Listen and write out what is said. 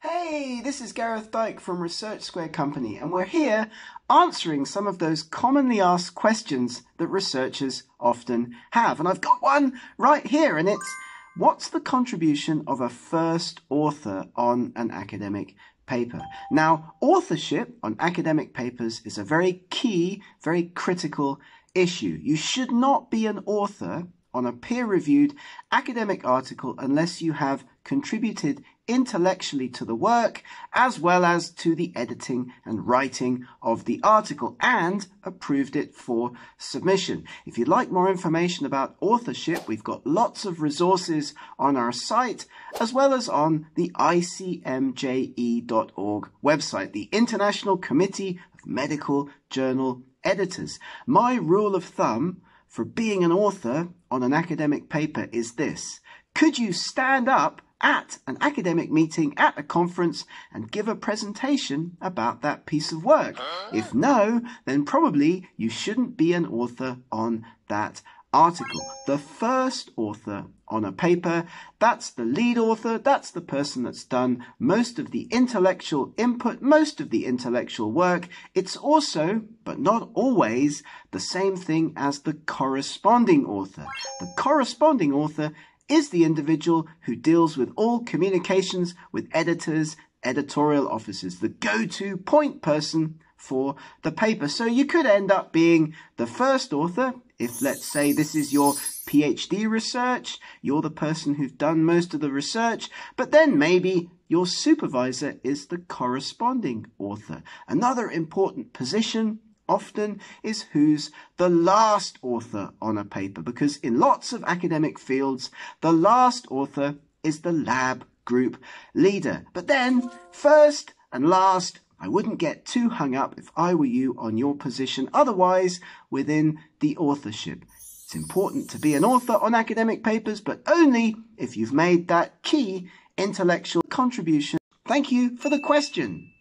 Hey, this is Gareth Dyke from Research Square Company, and we're here answering some of those commonly asked questions that researchers often have. And I've got one right here, and it's, what's the contribution of a first author on an academic paper? Now, authorship on academic papers is a very key, very critical issue. You should not be an author on a peer-reviewed academic article unless you have contributed intellectually to the work as well as to the editing and writing of the article and approved it for submission. If you'd like more information about authorship, we've got lots of resources on our site as well as on the icmje.org website, the International Committee of Medical Journal Editors. My rule of thumb for being an author on an academic paper is this: could you stand up at an academic meeting, at a conference, and give a presentation about that piece of work? If no, then probably you shouldn't be an author on that article. The first author on a paper, that's the lead author, that's the person that's done most of the intellectual input, most of the intellectual work. It's also, but not always, the same thing as the corresponding author. The corresponding author is the individual who deals with all communications with editors, editorial officers, the go-to point person for the paper. So you could end up being the first author if, let's say, this is your PhD research, you're the person who's done most of the research, but then maybe your supervisor is the corresponding author. Another important position often is who's the last author on a paper, because in lots of academic fields, the last author is the lab group leader. But then, first and last, I wouldn't get too hung up if I were you on your position otherwise within the authorship. It's important to be an author on academic papers, but only if you've made that key intellectual contribution. Thank you for the question.